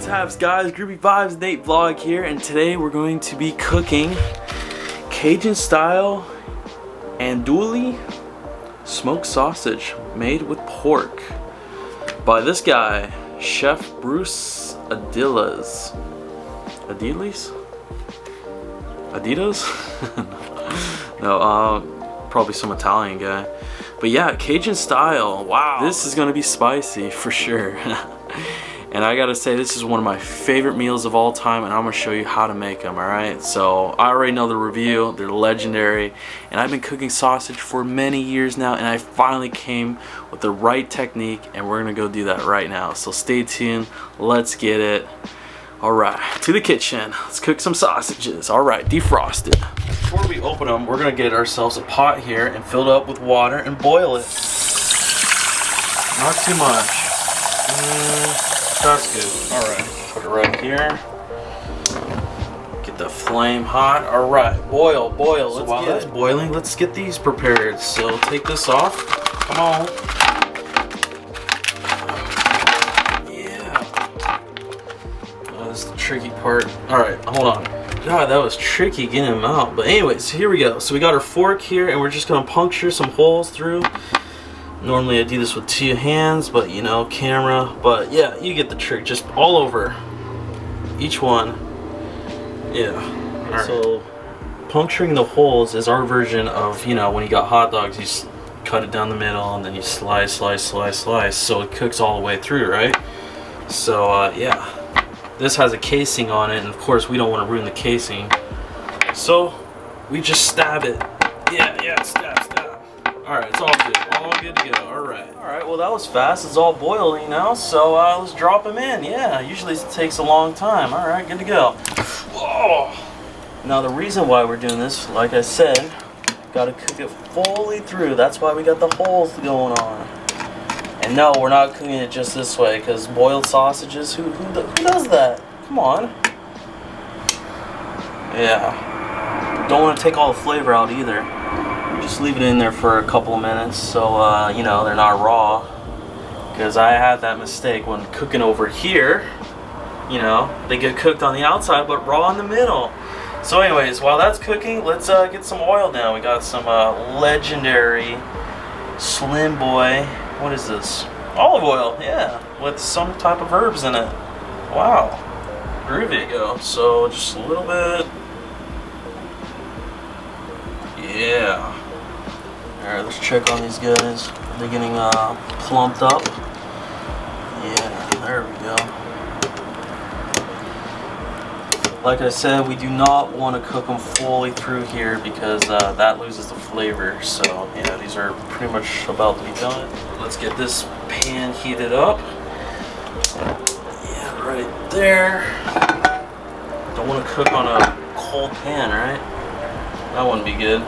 What's haps, guys? Groovy Vibes Nate vlog here, and today we're going to be cooking Cajun style andouille smoked sausage made with pork by this guy, Chef Bruce Aidells. Adidas? No, probably some Italian guy. But yeah, Cajun style. Wow, this is gonna be spicy for sure. And I gotta say, this is one of my favorite meals of all time, and I'm gonna show you how to make them, alright? So, I already know the review, they're legendary, and I've been cooking sausage for many years now, and I finally came with the right technique, and we're gonna go do that right now. So stay tuned, let's get it. Alright, to the kitchen, let's cook some sausages. Alright, defrosted. Before we open them, we're gonna get ourselves a pot here and fill it up with water and boil it. Not too much. That's good. Alright, put it right here. Get the flame hot. Alright, boil. So while that's boiling, let's get these prepared. So take this off. Come on. Yeah. Oh, this is the tricky part. Alright, hold on. God, that was tricky getting them out. But anyways, here we go. So we got our fork here, and we're just going to puncture some holes through. Normally I do this with 2 hands, but you know, camera. But yeah, you get the trick. Just all over each one. Yeah. Right. So puncturing the holes is our version of, you know, when you got hot dogs, you cut it down the middle and then you slice, so it cooks all the way through, right? So yeah, this has a casing on it, and of course we don't want to ruin the casing, so we just stab it. Yeah, stab. Alright, it's all good to go. Alright, well that was fast. It's all boiling now, so let's drop them in. Yeah, usually it takes a long time. Alright, good to go. Whoa. Now the reason why we're doing this, like I said, gotta cook it fully through. That's why we got the holes going on. And no, we're not cooking it just this way, because boiled sausages, who does that? Come on. Yeah. Don't want to take all the flavor out either. Just leave it in there for a couple of minutes so you know, they're not raw, because I had that mistake when cooking over here. You know, they get cooked on the outside but raw in the middle. So anyways, while that's cooking, let's get some oil down. We got some legendary Slim Boy, what is this, olive oil, yeah, with some type of herbs in it. Wow, groovy. Go. So just a little bit. Yeah. Alright, let's check on these guys. They're getting plumped up. Yeah, there we go. Like I said, we do not want to cook them fully through here, because that loses the flavor. So yeah, these are pretty much about to be done. Let's get this pan heated up. Yeah, right there. Don't want to cook on a cold pan, right? That wouldn't be good.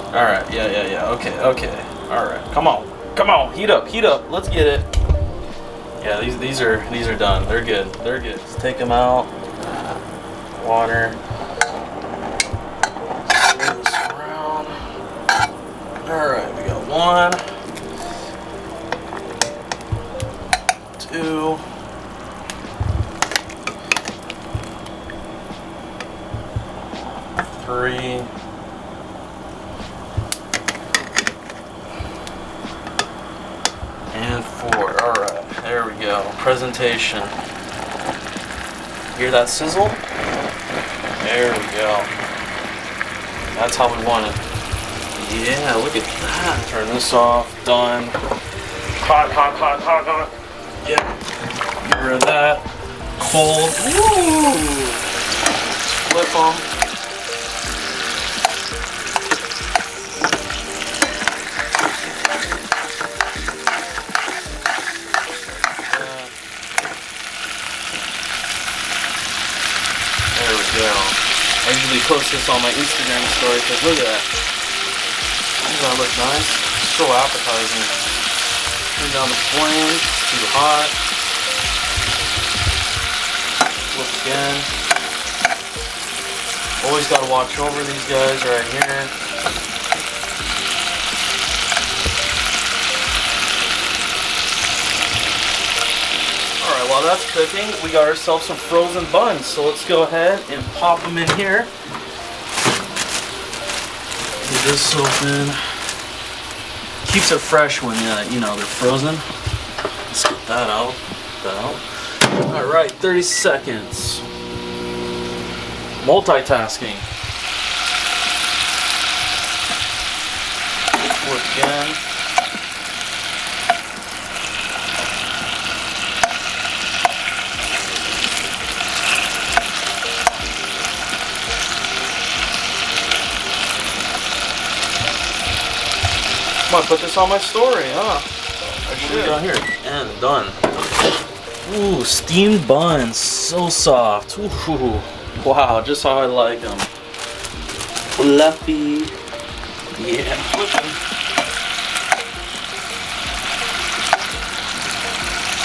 Alright, yeah, okay. Alright, come on, heat up, let's get it. Yeah, these are done. They're good. Let's take them out. Water. Stir this around. Alright, we got 1, 2, 3, and 4. Alright, there we go. Presentation. Hear that sizzle? There we go. That's how we want it. Yeah, look at that. Turn this off. Done. Hot. Yeah. Get rid of that. Cold. Woo! Flip them. I usually post this on my Instagram story, because look at that. Doesn't that look nice? So appetizing. Turn down the flame, it's too hot. Flip again. Always gotta watch over these guys right here. while that's cooking, we got ourselves some frozen buns. So let's go ahead and pop them in here. Get this soaked in. Keeps it fresh when you know they're frozen. Let's get that out. All right, 30 seconds. Multitasking. Work again. I'm gonna put this on my story, huh? I should. Down here. And done. Ooh, steamed buns. So soft. Ooh. Wow, just how I like them. Fluffy. Yeah.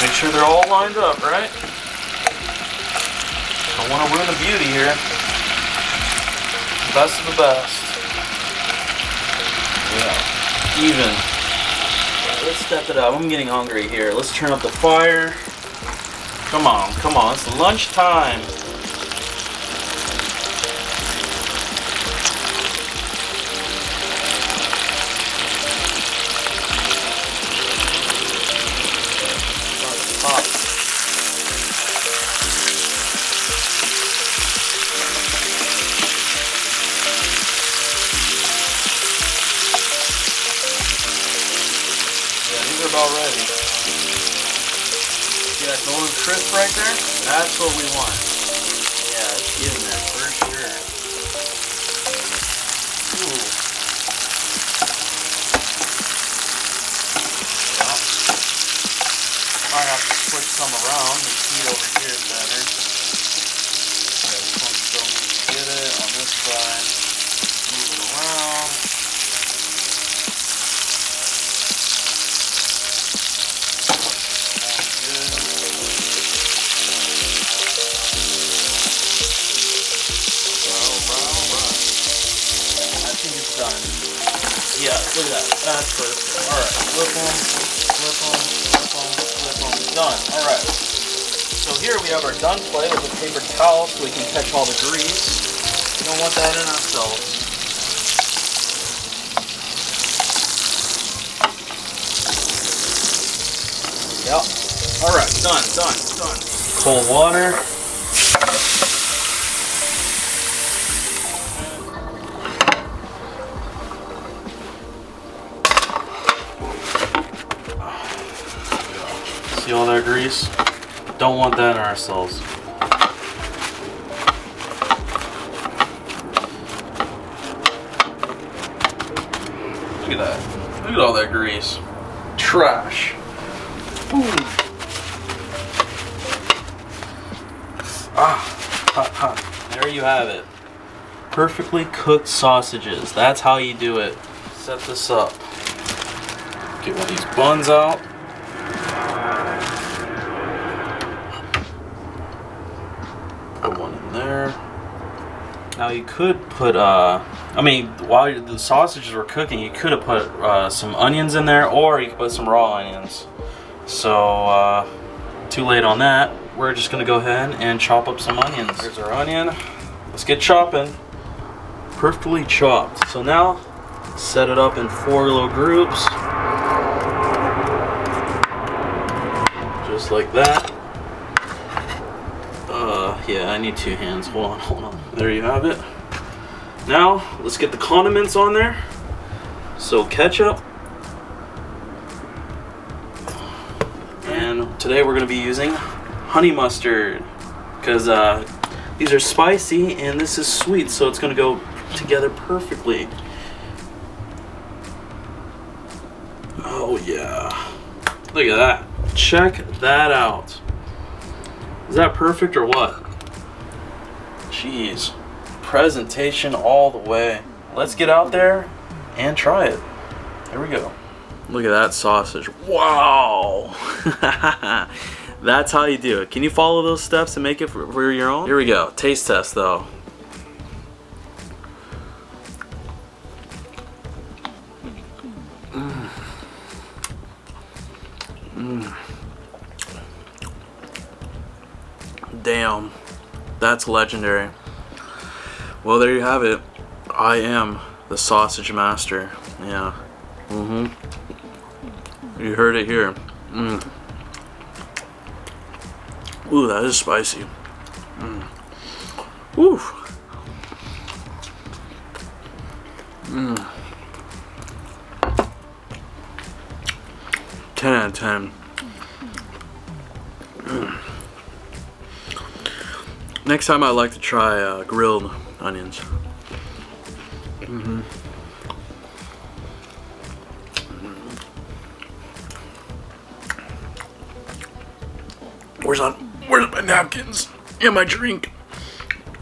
Make sure they're all lined up, right? Don't want to ruin the beauty here. Best of the best. Yeah. Even. Let's step it up. I'm getting hungry here. Let's turn up the fire. Come on, come on. It's lunchtime. Hot. About ready. See that golden crisp right there? That's what we want. Yeah, it's getting there for sure. Ooh. Yeah. Might have to switch some around. The heat over here is better. Yeah, this one still needs to get it on this side. Move it around. Yeah, look at that. That's perfect. Alright, flip them, flip them, flip them, flip them. Done. Alright. So here we have our done plate with a paper towel so we can catch all the grease. We don't want that in ourselves. Yep. Alright, done. Cold water. See all that grease? Don't want that in ourselves. Look at that. Look at all that grease. Trash. Ooh. Hot. There you have it. Perfectly cooked sausages. That's how you do it. Set this up. Get one of these buns out. Put one in there. Now you could put, while the sausages were cooking, you could have put some onions in there, or you could put some raw onions. So, too late on that. We're just gonna go ahead and chop up some onions. Here's our onion. Let's get chopping. Perfectly chopped. So now, set it up in 4 little groups. Just like that. Yeah, I need 2 hands. Hold on. There you have it. Now, let's get the condiments on there. So, ketchup. And today we're going to be using honey mustard. Because these are spicy and this is sweet, so it's going to go together perfectly. Oh, yeah. Look at that. Check that out. Is that perfect or what? Jeez. Presentation all the way. Let's get out there and try it. Here we go. Look at that sausage. Wow. That's how you do it. Can you follow those steps and make it for your own? Here we go. Taste test though. Damn, that's legendary. Well, there you have it. I am the sausage master. Yeah. You heard it here. Ooh, that is spicy. Ooh. 10 out of 10. Next time I'd like to try grilled onions. Where's my napkins and my drink?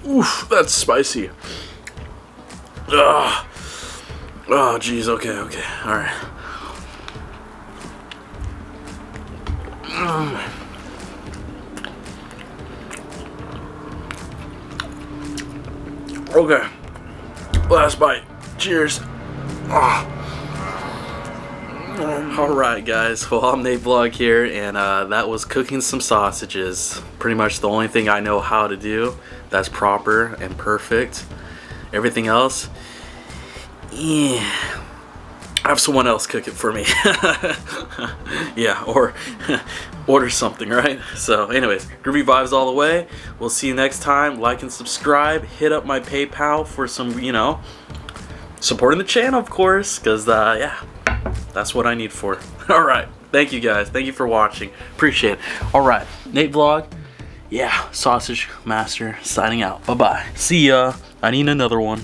Oof, that's spicy. Ugh. Oh, geez. Okay. All right. Okay. Last bite. Cheers. Alright guys, well I'm Nate Vlog here, and that was cooking some sausages. Pretty much the only thing I know how to do that's proper and perfect. Everything else, yeah, have someone else cook it for me. Yeah, or order something, right? So anyways, groovy vibes all the way. We'll see you next time. Like and subscribe. Hit up my PayPal for some, you know, supporting the channel, of course, because yeah, that's what I need for. Alright, thank you guys. Thank you for watching. Appreciate it. Alright, Nate Vlog. Yeah, Sausage Master signing out. Bye-bye. See ya. I need another one.